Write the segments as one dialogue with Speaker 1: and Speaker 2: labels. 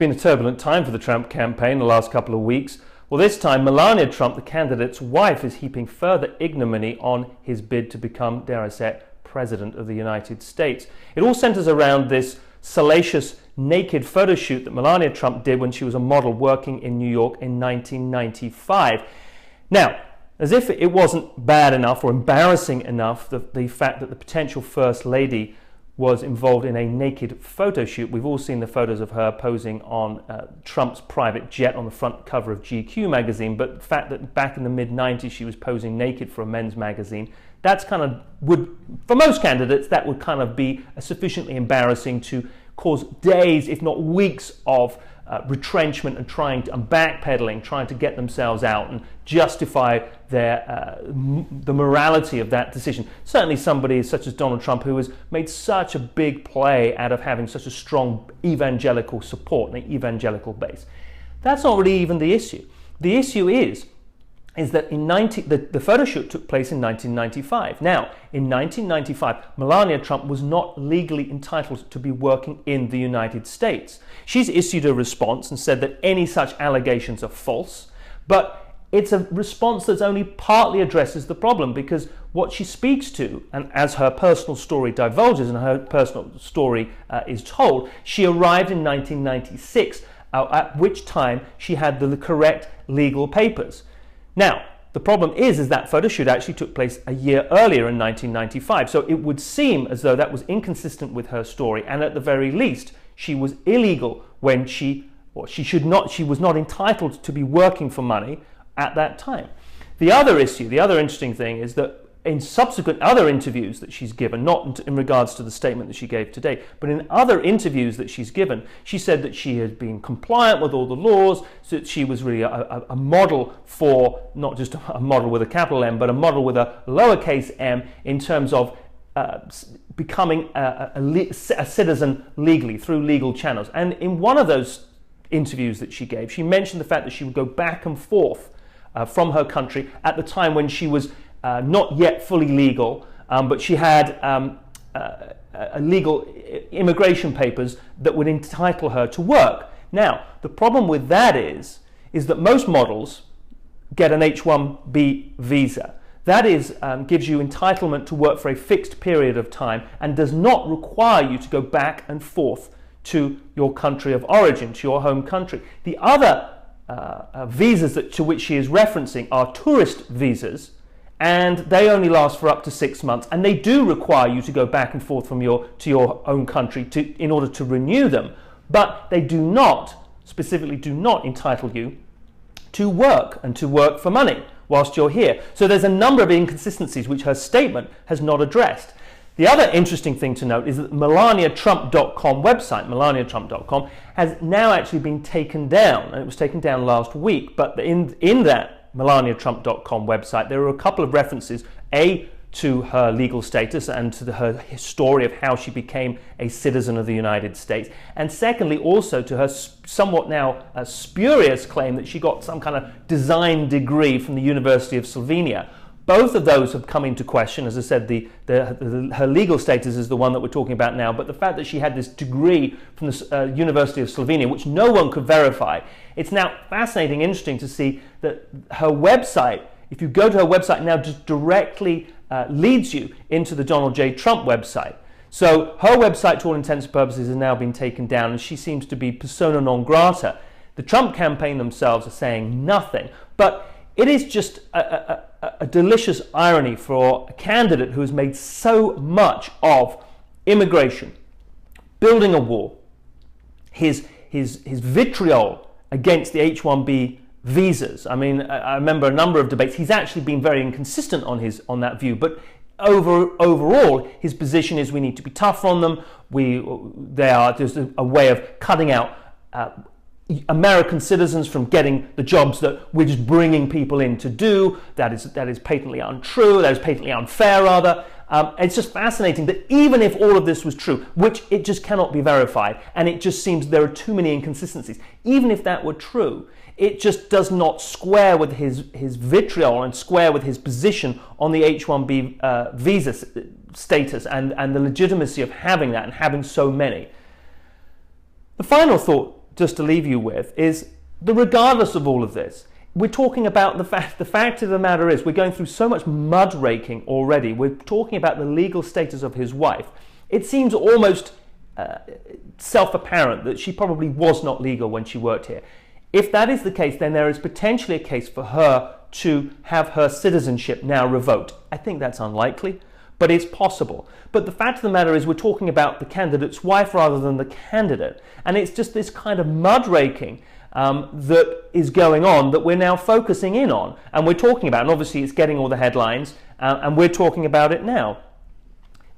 Speaker 1: been a turbulent time for the Trump campaign the last couple of weeks. Well, this time, Melania Trump, the candidate's wife, is heaping further ignominy on his bid to become, dare I say it, President of the United States. It all centers around this salacious naked photo shoot that Melania Trump did when she was a model working in New York in 1995. Now, as if it wasn't bad enough or embarrassing enough, the fact that the potential First Lady was involved in a naked photo shoot. We've all seen the photos of her posing on Trump's private jet on the front cover of GQ magazine, but the fact that back in the mid-90s she was posing naked for a men's magazine, that's kind of for most candidates, that would kind of be sufficiently embarrassing to cause days, if not weeks, of retrenchment and backpedaling, trying to get themselves out and justify the morality of that decision. Certainly somebody such as Donald Trump, who has made such a big play out of having such a strong evangelical support and an evangelical base. That's not really even the issue. The issue is that the photo shoot took place in 1995. Now, in 1995, Melania Trump was not legally entitled to be working in the United States. She's issued a response and said that any such allegations are false, but it's a response that only partly addresses the problem, because what she speaks to, and as her personal story divulges and her personal story is told, she arrived in 1996, at which time she had the correct legal papers. Now, the problem is that photo shoot actually took place a year earlier in 1995, so it would seem as though that was inconsistent with her story, and at the very least, she was illegal when she was not entitled to be working for money at that time. The other interesting thing is that in subsequent other interviews that she's given, not in regards to the statement that she gave today, but in other interviews that she's given, she said that she had been compliant with all the laws, so that she was really a model for, not just a model with a capital M, but a model with a lowercase m, in terms of becoming a citizen legally through legal channels. And in one of those interviews that she gave, she mentioned the fact that she would go back and forth from her country at the time when she was not yet fully legal, but she had legal immigration papers that would entitle her to work. Now, the problem with that is that most models get an H-1B visa. That is, gives you entitlement to work for a fixed period of time and does not require you to go back and forth to your country of origin, to your home country. The other visas to which she is referencing are tourist visas, and they only last for up to 6 months, and they do require you to go back and forth to your own country in order to renew them, but they specifically do not entitle you to work and to work for money whilst you're here. So there's a number of inconsistencies which her statement has not addressed. The other interesting thing to note is that the MelaniaTrump.com website, MelaniaTrump.com, has now actually been taken down, and it was taken down last week, but in that MelaniaTrump.com website, there are a couple of references, to her legal status and to her story of how she became a citizen of the United States, and secondly also to her somewhat now spurious claim that she got some kind of design degree from the University of Slovenia. Both of those have come into question. As I said, her legal status is the one that we're talking about now, but the fact that she had this degree from the University of Slovenia, which no one could verify, it's now fascinating, interesting to see that her website, if you go to her website now, just directly leads you into the Donald J. Trump website. So her website, to all intents and purposes, has now been taken down, and she seems to be persona non grata. The Trump campaign themselves are saying nothing, but it is just a delicious irony for a candidate who has made so much of immigration, building a wall, his vitriol against the H-1B visas. I mean, I remember a number of debates. He's actually been very inconsistent on that view, but overall, his position is we need to be tougher on them. They are just a way of cutting out American citizens from getting the jobs that we're just bringing people in to do. That is patently untrue. That is patently unfair, rather. It's just fascinating that even if all of this was true, which it just cannot be verified, and it just seems there are too many inconsistencies, even if that were true, it just does not square with his vitriol and square with his position on the H-1B visa status and the legitimacy of having that and having so many. The final thought just to leave you with, is that regardless of all of this, we're talking about the fact of the matter is we're going through so much mud raking already. We're talking about the legal status of his wife. It seems almost self-apparent that she probably was not legal when she worked here. If that is the case, then there is potentially a case for her to have her citizenship now revoked. I think that's unlikely, but it's possible. But the fact of the matter is we're talking about the candidate's wife rather than the candidate. And it's just this kind of mud raking that is going on that we're now focusing in on. And we're talking about, and obviously it's getting all the headlines, and we're talking about it now.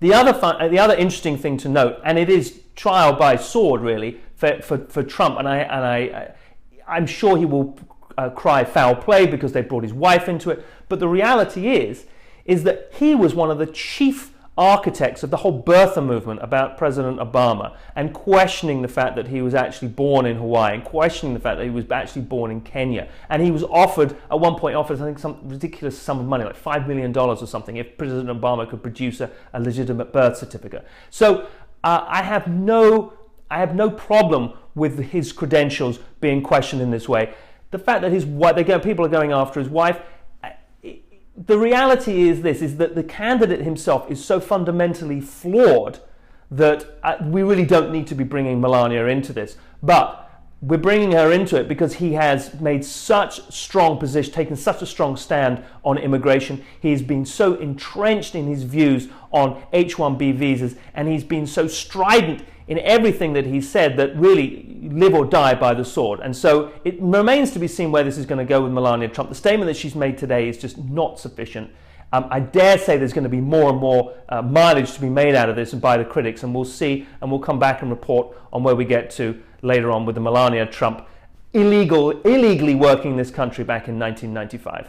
Speaker 1: The other interesting thing to note, and it is trial by sword really for Trump, and I'm sure he will cry foul play because they brought his wife into it, but the reality is that he was one of the chief architects of the whole birther movement about President Obama, and questioning the fact that he was actually born in Hawaii, and questioning the fact that he was actually born in Kenya. And he was offered, at one point offered, I think, some ridiculous sum of money, like $5 million or something, if President Obama could produce a legitimate birth certificate. So I have no problem with his credentials being questioned in this way. The fact that people are going after his wife, the reality is that the candidate himself is so fundamentally flawed that we really don't need to be bringing Melania into this. But we're bringing her into it because he has made such strong position, taken such a strong stand on immigration. He's been so entrenched in his views on H-1B visas, and he's been so strident in everything that he said that really live or die by the sword. And so it remains to be seen where this is going to go with Melania Trump. The statement that she's made today is just not sufficient. I dare say there's going to be more and more mileage to be made out of this and by the critics, and we'll see, and we'll come back and report on where we get to later on with the Melania Trump illegally working this country back in 1995.